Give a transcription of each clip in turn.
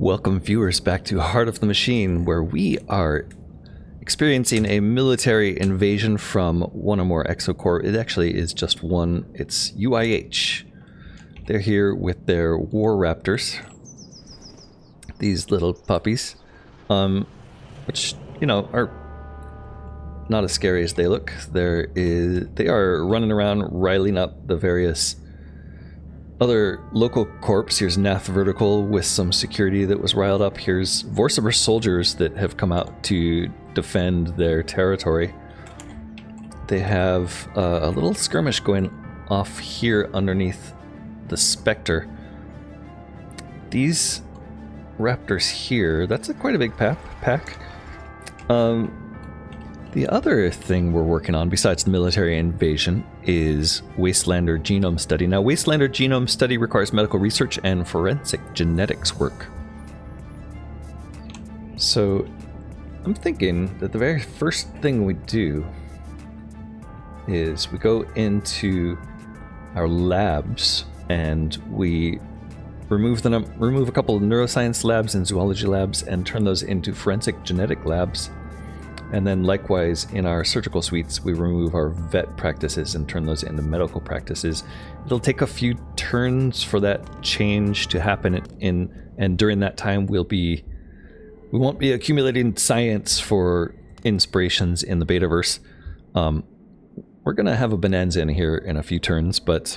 Welcome viewers back to Heart of the Machine, where we are experiencing a military invasion from one or more exocorps. It actually is just one. It's UIH. They're here with their war raptors. These little puppies. Which, you know, are not as scary as they look. They are running around riling up the various other local corps. Here's Nath Vertical with some security that was riled up. Here's Vorciber soldiers that have come out to defend their territory. They have a little skirmish going off here underneath the Spectre. These raptors here, that's quite a big pack. The other thing we're working on, besides the military invasion, is Wastelander Genome Study. Now, Wastelander Genome Study requires medical research and forensic genetics work. So, I'm thinking that the very first thing we do is we go into our labs and we remove a couple of neuroscience labs and zoology labs and turn those into forensic genetic labs. And then likewise, in our surgical suites, we remove our vet practices and turn those into medical practices. It'll take a few turns for that change to happen, and during that time, we won't be accumulating science for inspirations in the Betaverse. We're gonna have a bonanza in here in a few turns, but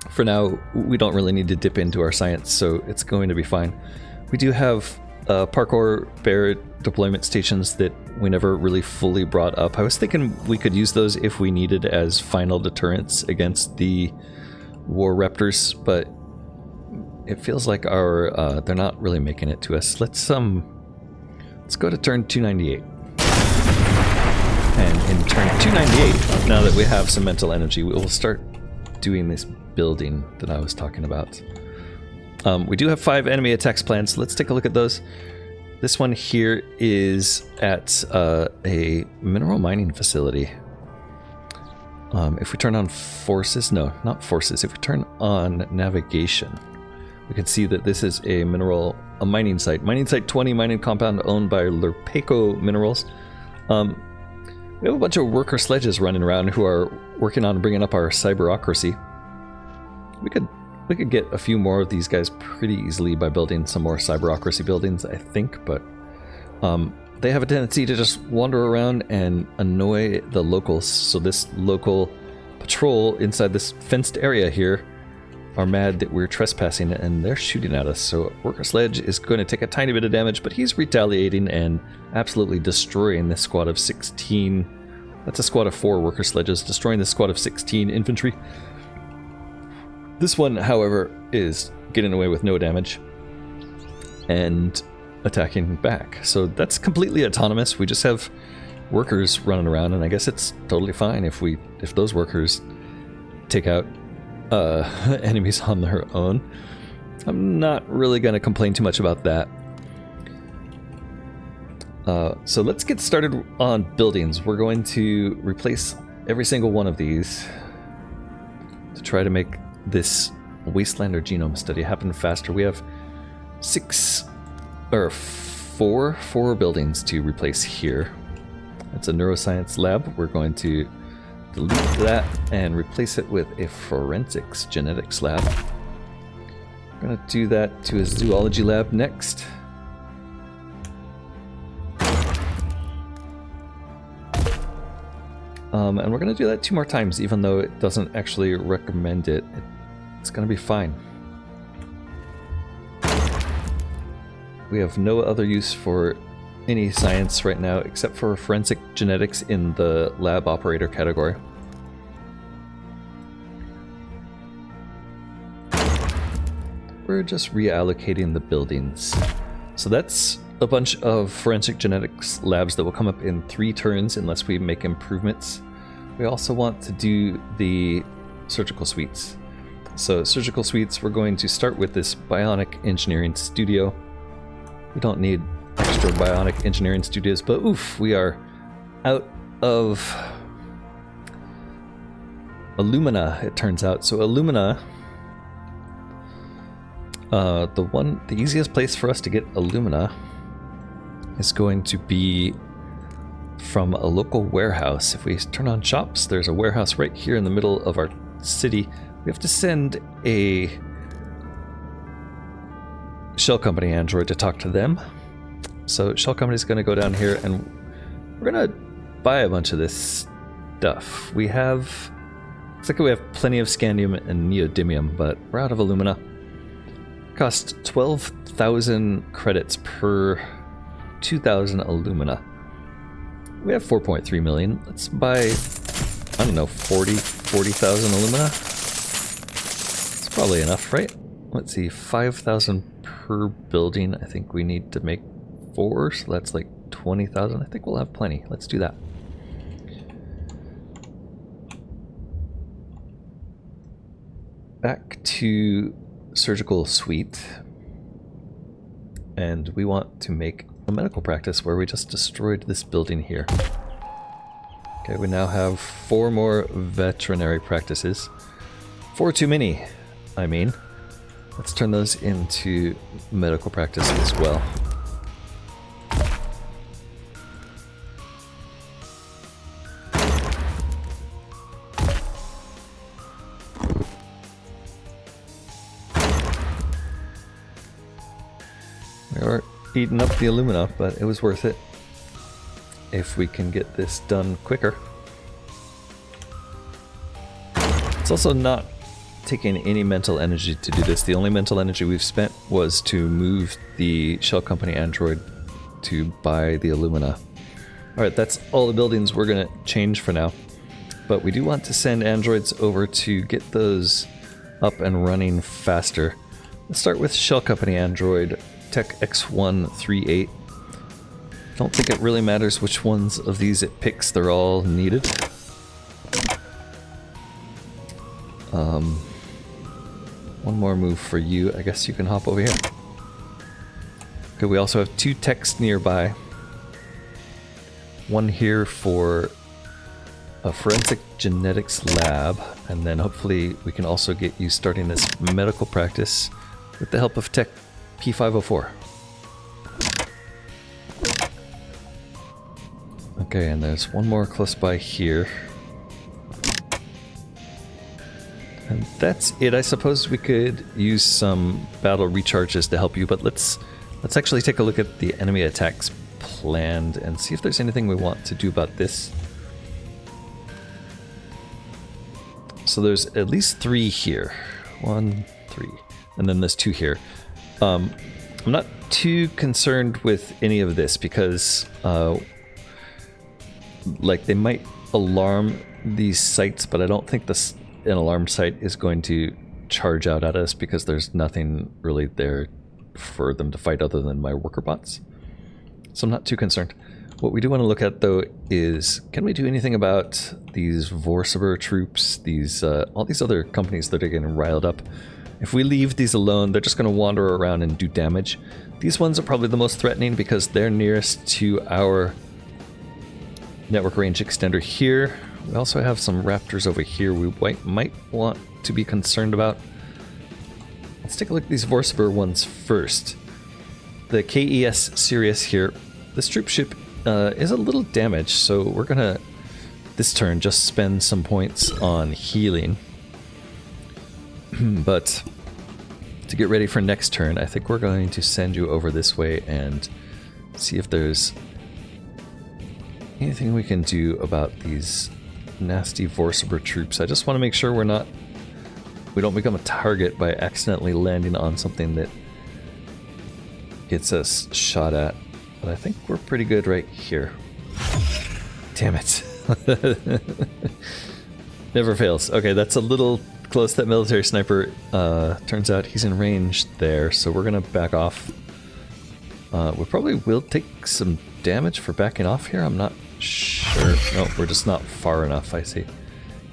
for now, we don't really need to dip into our science, so it's going to be fine. We do have parkour bear deployment stations that we never really fully brought up. I was thinking we could use those if we needed as final deterrents against the war raptors, but it feels like they're not really making it to us. Let's go to turn 298. And in turn 298, now that we have some mental energy, we will start doing this building that I was talking about. We do have 5 enemy attacks planned, so let's take a look at those. This one here is at a mineral mining facility. If we turn on forces, no, not forces. If we turn on navigation, we can see that this is a mining site. Mining site 20, mining compound owned by Lerpeco Minerals. We have a bunch of worker sledges running around who are working on bringing up our cyberocracy. We could get a few more of these guys pretty easily by building some more cyberocracy buildings, I think, but they have a tendency to just wander around and annoy the locals. So this local patrol inside this fenced area here are mad that we're trespassing and they're shooting at us. So Worker Sledge is going to take a tiny bit of damage, but he's retaliating and absolutely destroying this squad of 16. That's a squad of 4 Worker Sledges, destroying this squad of 16 infantry. This one, however, is getting away with no damage and attacking back. So that's completely autonomous. We just have workers running around, and I guess it's totally fine if those workers take out enemies on their own. I'm not really going to complain too much about that. So let's get started on buildings. We're going to replace every single one of these to try to make this Wastelander Genome Study happen faster. We have 4 buildings to replace here. That's a neuroscience lab. We're going to delete that and replace it with a forensics genetics lab. We're going to do that to a zoology lab next. And we're going to do that 2 more times, even though it doesn't actually recommend it. It's going to be fine. We have no other use for any science right now, except for forensic genetics in the lab operator category. We're just reallocating the buildings. So that's a bunch of forensic genetics labs that will come up in 3 turns unless we make improvements. We also want to do the surgical suites. So surgical suites, we're going to start with this bionic engineering studio. We don't need extra bionic engineering studios, but oof, we are out of Illumina, it turns out. So Illumina The easiest place for us to get alumina is going to be from a local warehouse. If we turn on shops, there's a warehouse right here in the middle of our city. We have to send a shell company android to talk to them. So shell company is going to go down here and we're going to buy a bunch of this stuff. We have, looks like we have plenty of scandium and neodymium, but we're out of alumina. Cost 12,000 credits per 2,000 alumina. We have 4.3 million. Let's buy, I don't know, 40,000 alumina. It's probably enough, right? Let's see, 5,000 per building. I think we need to make 4, so that's like 20,000. I think we'll have plenty. Let's do that. Back to surgical suite. And we want to make a medical practice where we just destroyed this building here. Okay, we now have 4 more veterinary practices. 4 too many, I mean. Let's turn those into medical practice as well. We are eating up the alumina, but it was worth it if we can get this done quicker. It's also not taking any mental energy to do this. The only mental energy we've spent was to move the shell company android to buy the alumina. Alright, that's all the buildings we're going to change for now. But we do want to send androids over to get those up and running faster. Let's start with shell company android Tech X138. Don't think it really matters which ones of these it picks, they're all needed. One more move for you. I guess you can hop over here. Okay, we also have 2 techs nearby. One here for a forensic genetics lab, and then hopefully we can also get you starting this medical practice with the help of Tech P504. Okay, and there's one more close by here. And that's it. I suppose we could use some battle recharges to help you, but let's actually take a look at the enemy attacks planned and see if there's anything we want to do about this. So there's at least 3 here. 1, 3, and then there's 2 here. I'm not too concerned with any of this because like they might alarm these sites, but I don't think an alarm site is going to charge out at us because there's nothing really there for them to fight other than my worker bots. So I'm not too concerned. What we do want to look at though is, can we do anything about these Vorsaber troops, these all these other companies that are getting riled up? If we leave these alone, they're just going to wander around and do damage. These ones are probably the most threatening because they're nearest to our network range extender here. We also have some raptors over here we might want to be concerned about. Let's take a look at these Vorsaber ones first. The KES Sirius here. This troop ship is a little damaged, so we're gonna, this turn, just spend some points on healing. But to get ready for next turn, I think we're going to send you over this way and see if there's anything we can do about these nasty Vorsaber troops. I just want to make sure we don't become a target by accidentally landing on something that gets us shot at. But I think we're pretty good right here. Damn it. Never fails. Okay, that's a little close. That military sniper, turns out he's in range there, so we're gonna back off. We probably will take some damage for backing off here. I'm not sure. No, we're just not far enough, I see.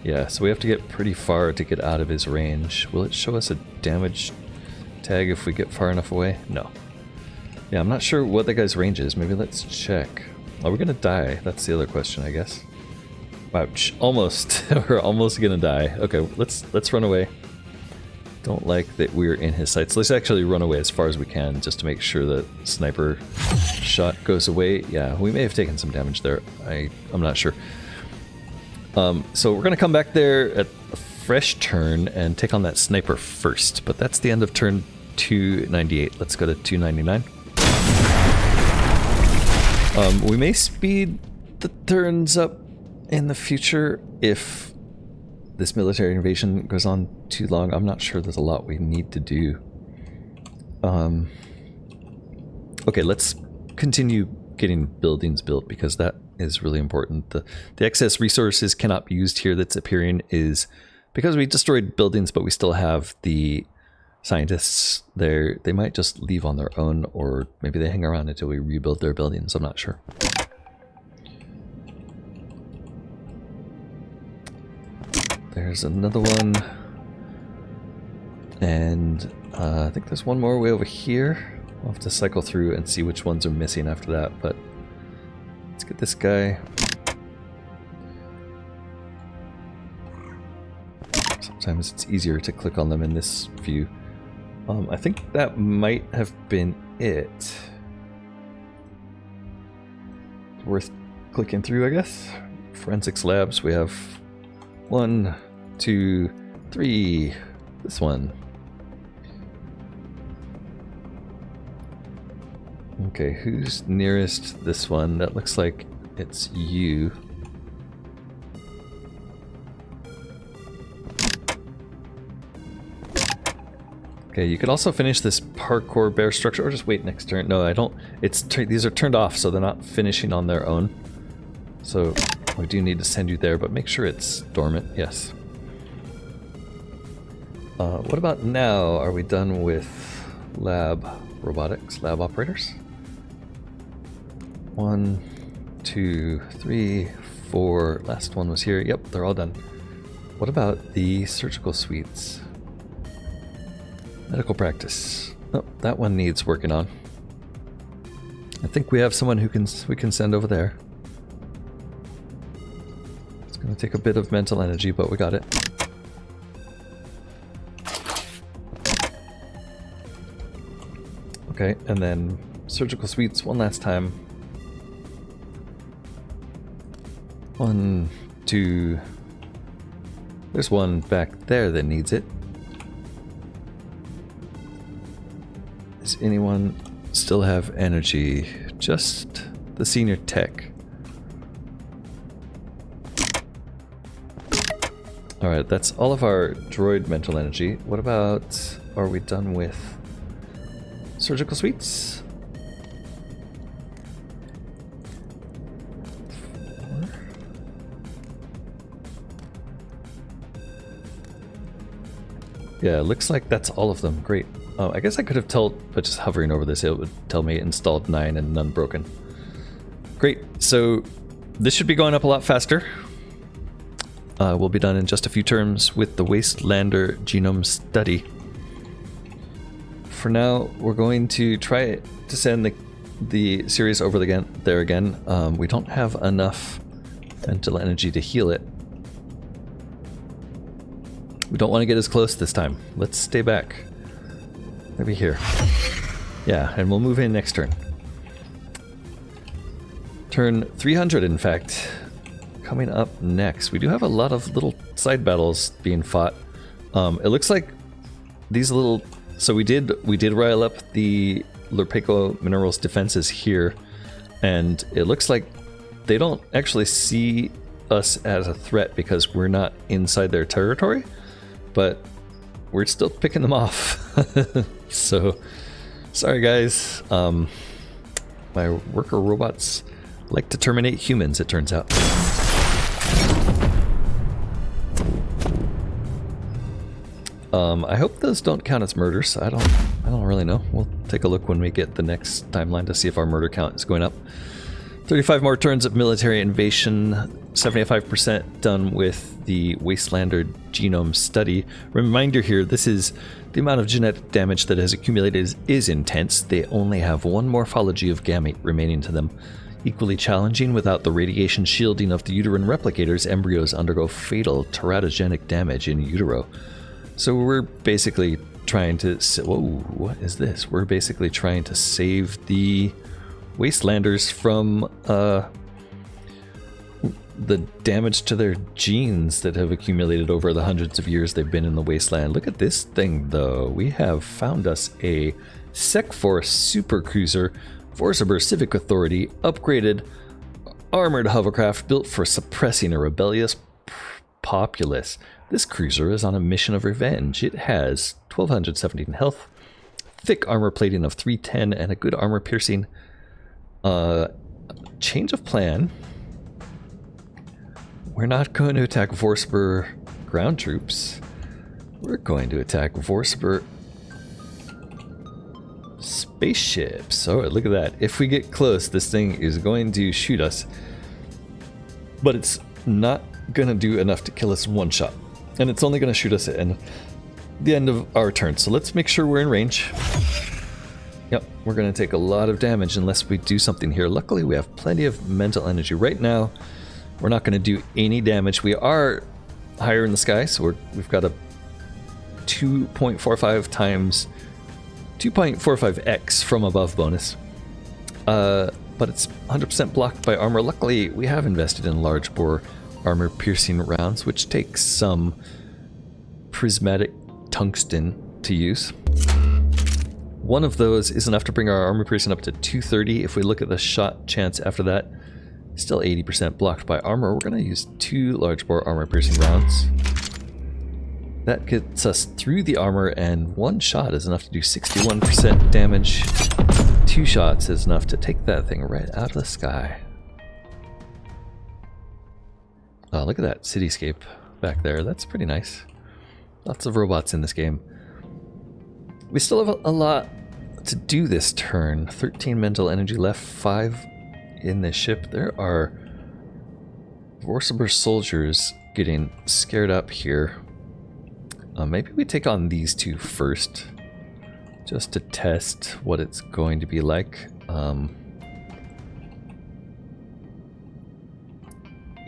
Yeah, so we have to get pretty far to get out of his range. Will it show us a damage tag if we get far enough away? No. Yeah, I'm not sure what that guy's range is. Maybe let's check. Are we gonna die? That's the other question, I guess. Ouch. Almost. We're almost gonna die. Okay, let's run away. Don't like that we're in his sights. Let's actually run away as far as we can just to make sure that sniper shot goes away. Yeah, we may have taken some damage there. I'm not sure. So we're going to come back there at a fresh turn and take on that sniper first. But that's the end of turn 298. Let's go to 299. We may speed the turns up in the future if this military invasion goes on too long. I'm not sure there's a lot we need to do. Okay, let's continue getting buildings built because that is really important. The excess resources cannot be used here that's appearing is because we destroyed buildings, but we still have the scientists there. They might just leave on their own, or maybe they hang around until we rebuild their buildings. I'm not sure. There's another one, and I think there's one more way over here. We'll have to cycle through and see which ones are missing after that, but let's get this guy. Sometimes it's easier to click on them in this view. I think that might have been it. It's worth clicking through, I guess. Forensics labs, we have 1, 2, 3. This one. Okay, who's nearest this one? That looks like it's you. Okay, you could also finish this parkour bear structure, or just wait next turn. No, I don't. These are turned off, so they're not finishing on their own. So we do need to send you there, but make sure it's dormant. Yes. What about now? Are we done with lab robotics, lab operators? 1, 2, 3, 4. Last one was here. Yep, they're all done. What about the surgical suites? Medical practice. Oh, that one needs working on. I think we have someone who we can send over there. It's going to take a bit of mental energy, but we got it. Okay, and then surgical suites one last time. 1, 2. There's one back there that needs it. Does anyone still have energy? Just the senior tech. Alright, that's all of our droid mental energy. What about, are we done with surgical suites? 4. Yeah, looks like that's all of them. Great. Oh, I guess I could have told, but just hovering over this, it would tell me installed 9 and none broken. Great, so this should be going up a lot faster. We'll be done in just a few terms with the Wastelander Genome study. For now, we're going to try to send the series over there again. We don't have enough mental energy to heal it. We don't want to get as close this time. Let's stay back. Maybe here. Yeah, and we'll move in next turn. Turn 300, in fact. Coming up next. We do have a lot of little side battles being fought. It looks like these little... So we did rile up the Lurpeco Minerals defenses here, and it looks like they don't actually see us as a threat because we're not inside their territory, but we're still picking them off. So, sorry guys. My worker robots like to terminate humans, it turns out. I hope those don't count as murders. I don't really know. We'll take a look when we get the next timeline to see if our murder count is going up. 35 more turns of military invasion, 75% done with the Wastelander Genome study. Reminder here, this is the amount of genetic damage that has accumulated is intense. They only have one morphology of gamete remaining to them. Equally challenging, without the radiation shielding of the uterine replicators, embryos undergo fatal teratogenic damage in utero. So we're basically trying to... Whoa, what is this? We're basically trying to save the Wastelanders from the damage to their genes that have accumulated over the hundreds of years they've been in the wasteland. Look at this thing, though. We have found us a SecForce supercruiser, Forciber Civic Authority, upgraded armored hovercraft built for suppressing a rebellious populace. This cruiser is on a mission of revenge. It has 1217 health, thick armor plating of 310, and a good armor piercing. Change of plan. We're not going to attack Forciber ground troops. We're going to attack Forciber spaceships. Oh, look at that. If we get close, this thing is going to shoot us. But it's not going to do enough to kill us in one shot. And it's only going to shoot us at the end of our turn. So let's make sure we're in range. Yep, we're going to take a lot of damage unless we do something here. Luckily, we have plenty of mental energy. Right now, we're not going to do any damage. We are higher in the sky, so we've got a 2.45 times 2.45x from above bonus. But it's 100% blocked by armor. Luckily, we have invested in large bore armor piercing rounds, which takes some prismatic tungsten to use. One of those is enough to bring our armor piercing up to 230. If we look at the shot chance after that, still 80% blocked by armor. We're going to use 2 large bore armor piercing rounds. That gets us through the armor, and 1 shot is enough to do 61% damage. 2 shots is enough to take that thing right out of the sky. Oh, look at that cityscape back there. That's pretty nice. Lots of robots in this game. We still have a lot to do this turn. 13 mental energy left, 5 in this ship. There are Forciber soldiers getting scared up here. Maybe we take on these 2 first, just to test what it's going to be like.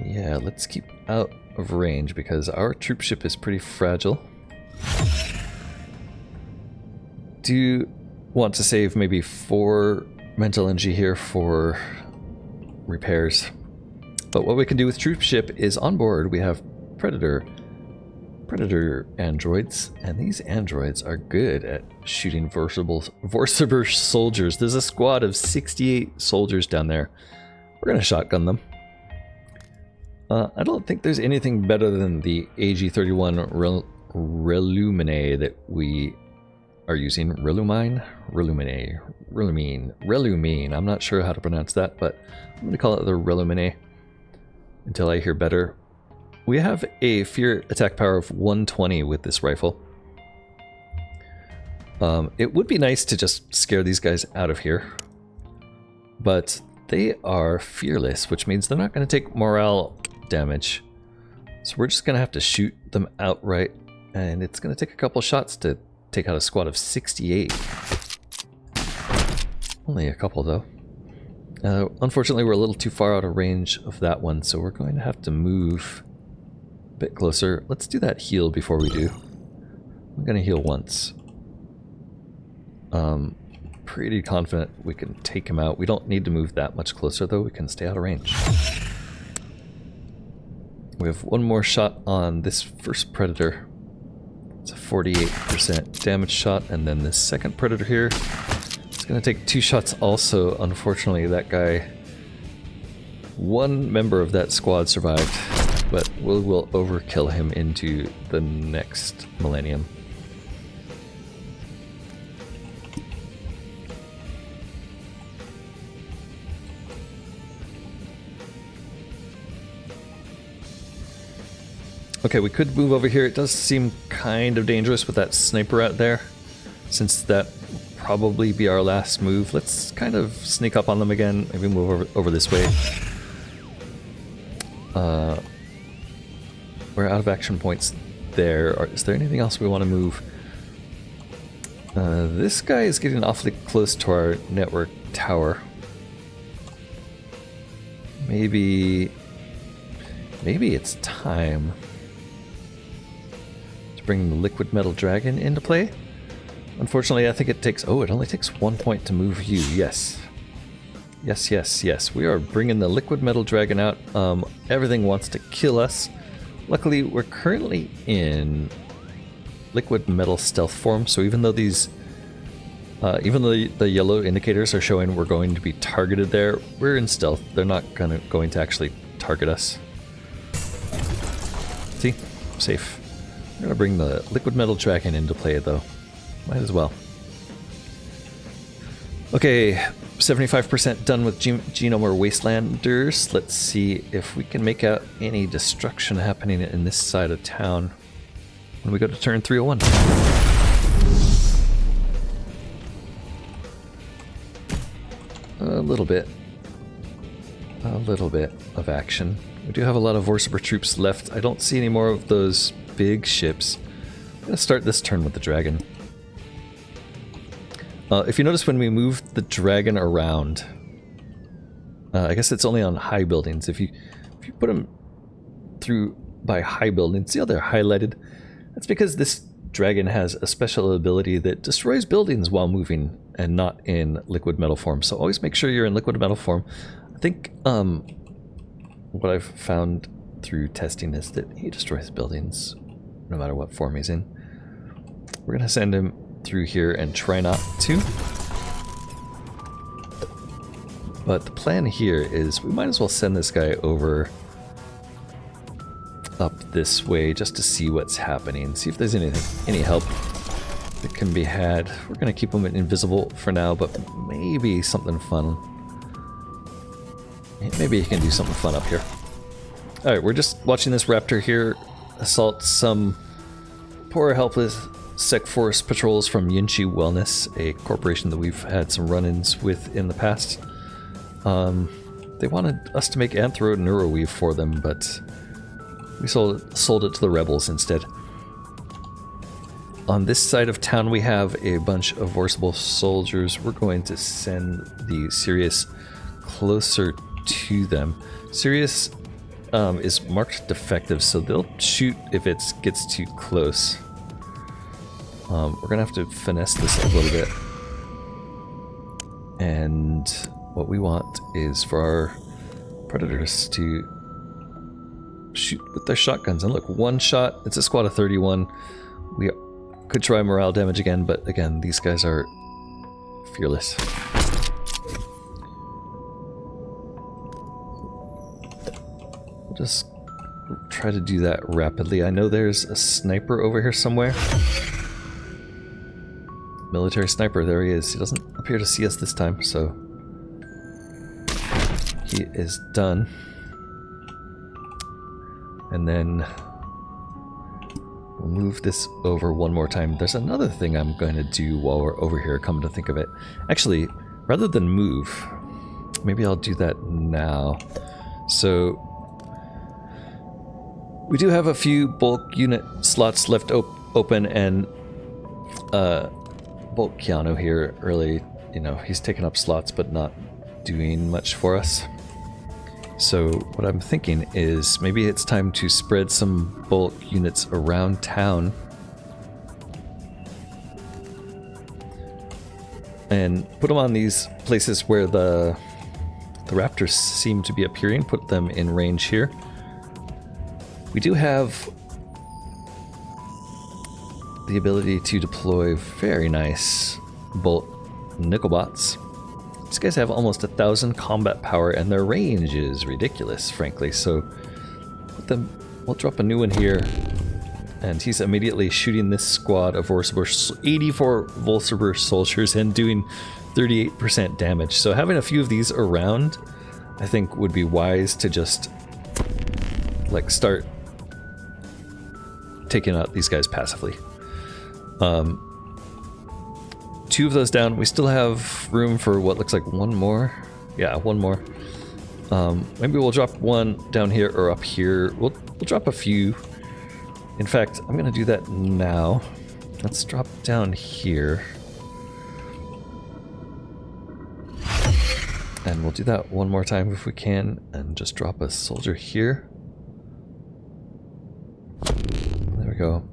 Yeah, let's keep out of range because our troop ship is pretty fragile. Do want to save maybe 4 mental energy here for repairs. But what we can do with troop ship is on board we have Predator androids, and these androids are good at shooting Forciber soldiers. There's a squad of 68 soldiers down there. We're gonna shotgun them. I don't think there's anything better than the AG-31 Relumine that we are using. Relumine? Relumine. I'm not sure how to pronounce that, but I'm going to call it the Relumine until I hear better. We have a fear attack power of 120 with this rifle. It would be nice to just scare these guys out of here, but they are fearless, which means they're not going to take morale damage. So we're just going to have to shoot them outright, and it's going to take a couple shots to take out a squad of 68. Only a couple, though. Unfortunately, we're a little too far out of range of that one, so we're going to have to move a bit closer. Let's do that heal before we do. I'm going to heal once. Pretty confident we can take him out. We don't need to move that much closer, though. We can stay out of range. We have 1 more shot on this first Predator. It's a 48% damage shot, and then this second Predator here, it's going to take 2 shots also. Unfortunately, that guy, 1 member of that squad survived, but we'll overkill him into the next millennium. Okay, we could move over here. It does seem kind of dangerous with that sniper out there, since that will probably be our last move. Let's kind of sneak up on them again. Maybe move over this way. We're out of action points there. Is there anything else we want to move? This guy is getting awfully close to our network tower. Maybe it's time to bring the liquid metal dragon into play. Unfortunately, I think it takes... Oh, it only takes 1 point to move you. Yes. Yes, yes, yes. We are bringing the liquid metal dragon out. Everything wants to kill us. Luckily, we're currently in liquid metal stealth form, so even though these... even though the yellow indicators are showing we're going to be targeted there, we're in stealth. They're not going to actually target us. See? Safe. I'm going to bring the liquid metal dragon into play, though. Might as well. Okay, 75% done with Genome or Wastelanders. Let's see if we can make out any destruction happening in this side of town when we go to turn 301. A little bit of action. We do have a lot of Vorsiber troops left. I don't see any more of those big ships. I'm going to start this turn with the dragon. If you notice when we move the dragon around, I guess it's only on high buildings. If you put them through by high buildings, see how they're highlighted? That's because this dragon has a special ability that destroys buildings while moving and not in liquid metal form. So always make sure you're in liquid metal form. I think what I've found through testing is that he destroys buildings no matter what form he's in. We're going to send him through here and try not to. But the plan here is we might as well send this guy over up this way just to see what's happening, see if there's any help that can be had. We're going to keep him invisible for now, but maybe something fun. Maybe he can do something fun up here. Alright, we're just watching this raptor here assault some poor helpless Sec Force patrols from Yinchi Wellness, a corporation that we've had some run-ins with in the past. They wanted us to make Anthro Neuroweave for them, but we sold it to the rebels instead. On this side of town we have a bunch of Vorsible soldiers. We're going to send the Sirius closer to them. Sirius is marked defective, so they'll shoot if it gets too close. We're gonna have to finesse this a little bit. And what we want is for our predators to shoot with their shotguns. And look, one shot, it's a squad of 31. We could try morale damage again, but again, these guys are fearless. We'll just try to do that rapidly. I know there's a sniper over here somewhere. Military sniper, there he is. He doesn't appear to see us this time, so he is done. And then we'll move this over one more time. There's another thing I'm going to do while we're over here, come to think of it. Actually, rather than move, maybe I'll do that now. So we do have a few bulk unit slots left open, and Bulk Keanu here really, he's taking up slots but not doing much for us. So what I'm thinking is maybe it's time to spread some bulk units around town and put them on these places where the raptors seem to be appearing, put them in range here. We do have the ability to deploy very nice bolt nickel bots. These guys have almost 1,000 combat power and their range is ridiculous, frankly, so we'll drop a new one here, and he's immediately shooting this squad of 84 Vorsiber soldiers and doing 38% damage. So having a few of these around, I think, would be wise to just start taking out these guys passively. 2 of those down. We still have room for what looks like one more. Yeah, one more. Maybe we'll drop one down here or up here. We'll drop a few. In fact, I'm gonna do that now. Let's drop down here. And we'll do that one more time if we can, and just drop a soldier here. There we go.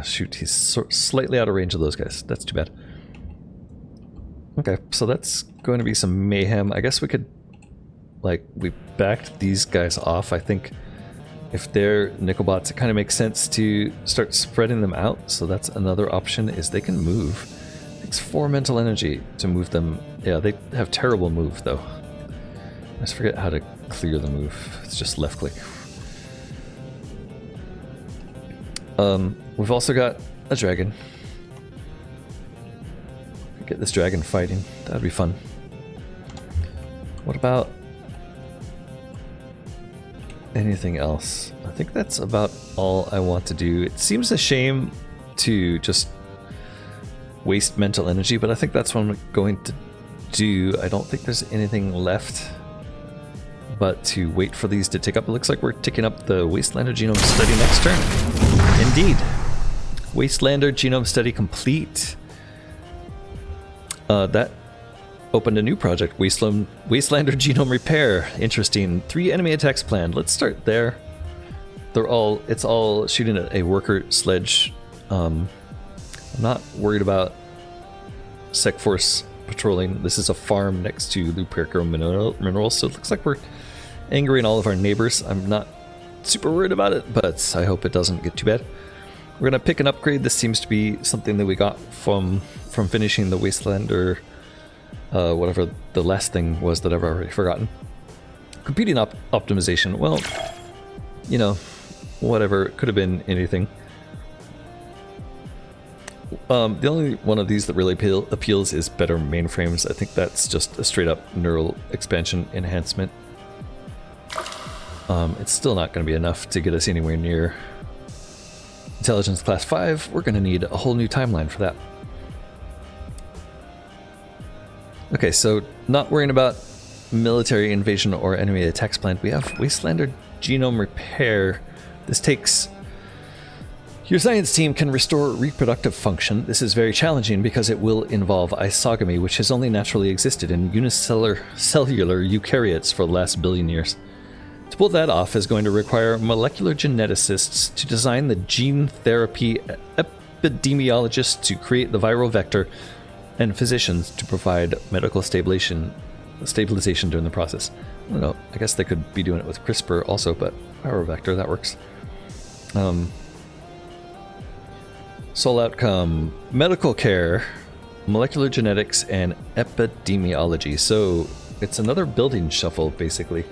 shoot, he's slightly out of range of those guys. That's too bad. Okay, so that's going to be some mayhem. I guess we could, like, we backed these guys off. I think if they're nickel bots, it kind of makes sense to start spreading them out. So that's another option, is they can move. It takes 4 mental energy to move them. Yeah, they have terrible move, though. I just forget how to clear the move. It's just left click. We've also got a dragon. Get this dragon fighting. That'd be fun. What about anything else? I think that's about all I want to do. It seems a shame to just waste mental energy, but I think that's what I'm going to do. I don't think there's anything left but to wait for these to tick up. It looks like we're ticking up the Wastelander Genome Study next turn. Indeed. Wastelander Genome Study complete. That opened a new project, Wastelander Genome Repair. Interesting. 3 enemy attacks planned. Let's start there. It's all shooting at a worker sledge. I'm not worried about Sec Force patrolling. This is a farm next to Luperco minerals, so it looks like we're angering all of our neighbors. I'm not super worried about it, but I hope it doesn't get too bad. We're gonna pick an upgrade. This seems to be something that we got from finishing the Wastelander, whatever the last thing was that I've already forgotten. Competing optimization. Well, you know, whatever. It could have been anything. The only one of these that really appeals is better mainframes. I think that's just a straight up neural expansion enhancement. It's still not going to be enough to get us anywhere near Intelligence Class 5. We're going to need a whole new timeline for that. Okay, so not worrying about military invasion or enemy attacks planned. We have Wastelander Genome Repair. This takes... Your science team can restore reproductive function. This is very challenging because it will involve isogamy, which has only naturally existed in unicellular eukaryotes for the last billion years. To pull that off is going to require molecular geneticists to design the gene therapy, epidemiologists to create the viral vector, and physicians to provide medical stabilization during the process. I don't know, I guess they could be doing it with CRISPR also, but viral vector, that works. Sole outcome, medical care, molecular genetics, and epidemiology. So it's another building shuffle, basically.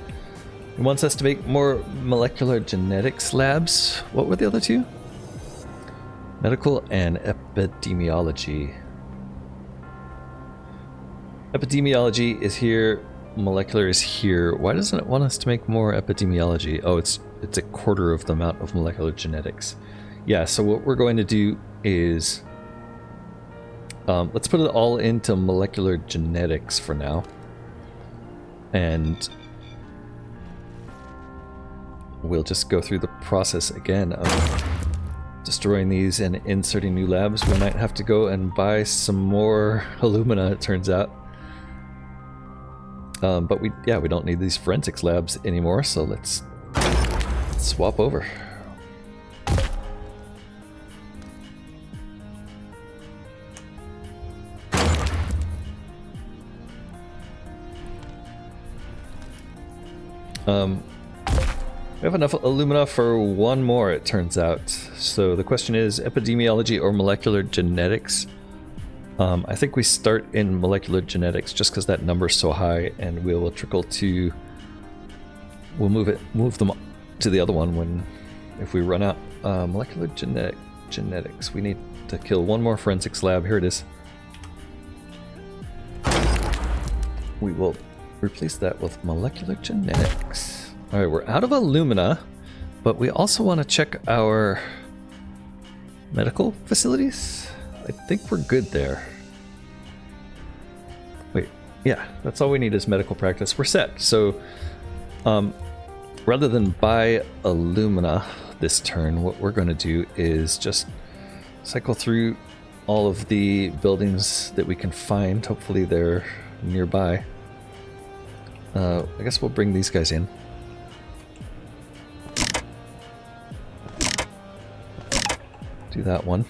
It wants us to make more molecular genetics labs. What were the other two? Medical and epidemiology. Epidemiology is here, molecular is here. Why doesn't it want us to make more epidemiology? Oh, it's a quarter of the amount of molecular genetics. Yeah, so what we're going to do is let's put it all into molecular genetics for now, and we'll just go through the process again of destroying these and inserting new labs. We might have to go and buy some more alumina, it turns out. But we don't need these forensics labs anymore, so let's swap over. We have enough alumina for one more, it turns out. So the question is, epidemiology or molecular genetics? I think we start in molecular genetics just because that number's so high, and we will trickle to... We'll move them to the other one if we run out. Molecular genetics. We need to kill one more forensics lab. Here it is. We will replace that with molecular genetics. All right, we're out of alumina, but we also want to check our medical facilities. I think we're good there. Wait, yeah, that's all we need is medical practice. We're set. So rather than buy alumina this turn, what we're going to do is just cycle through all of the buildings that we can find. Hopefully they're nearby. I guess we'll bring these guys in. do that one.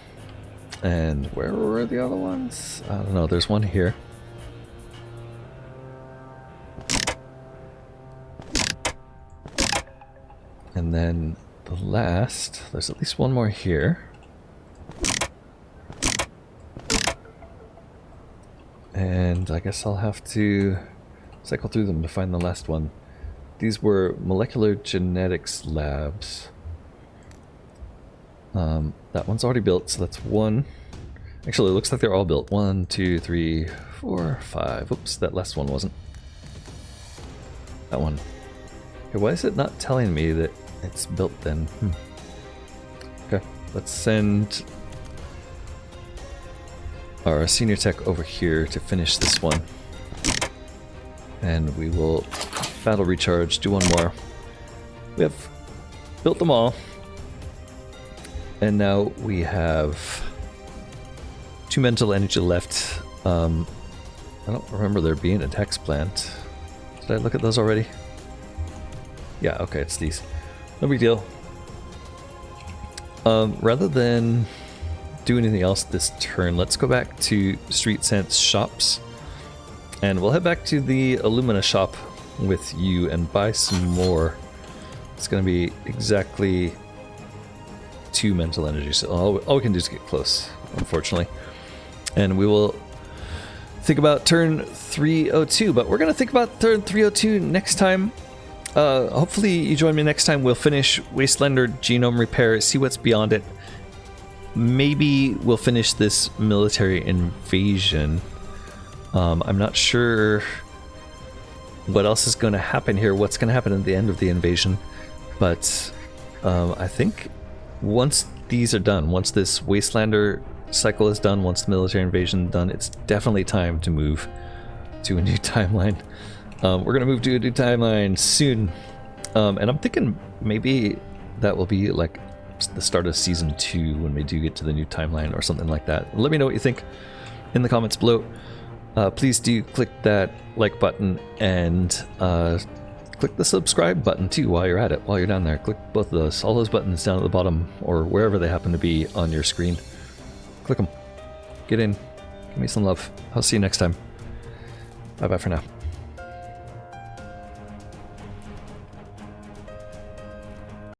And where were the other ones? I don't know, there's one here. And then the last, there's at least one more here. And I guess I'll have to cycle through them to find the last one. These were molecular genetics labs. That one's already built, so that's one. Actually, it looks like they're all built. 1, 2, 3, 4, 5. Oops, that last one wasn't. That one. Okay, why is it not telling me that it's built then? Okay, let's send our senior tech over here to finish this one. And we will battle recharge, do one more. We have built them all. And now we have 2 mental energy left. I don't remember there being a text plant. Did I look at those already? Yeah, okay, it's these. No big deal. Rather than do anything else this turn, let's go back to Street Sense shops. And we'll head back to the Illumina shop with you and buy some more. It's going to be exactly 2 mental energy, so all we can do is get close, unfortunately. And we will think about turn 302, but we're going to think about turn 302 next time. Hopefully you join me next time. We'll finish Wastelander Genome repair, see what's beyond it. Maybe we'll finish this military invasion. I'm not sure what else is going to happen here, what's going to happen at the end of the invasion, but I think once these are done, once this Wastelander cycle is done, once the military invasion is done, it's definitely time to move to a new timeline. We're going to move to a new timeline soon, and I'm thinking maybe that will be like the start of season 2 when we do get to the new timeline or something like that. Let me know what you think in the comments below. Please do click that like button and click the subscribe button too while you're at it, while you're down there. Click both of those, all those buttons down at the bottom or wherever they happen to be on your screen. Click them. Get in. Give me some love. I'll see you next time. Bye bye for now.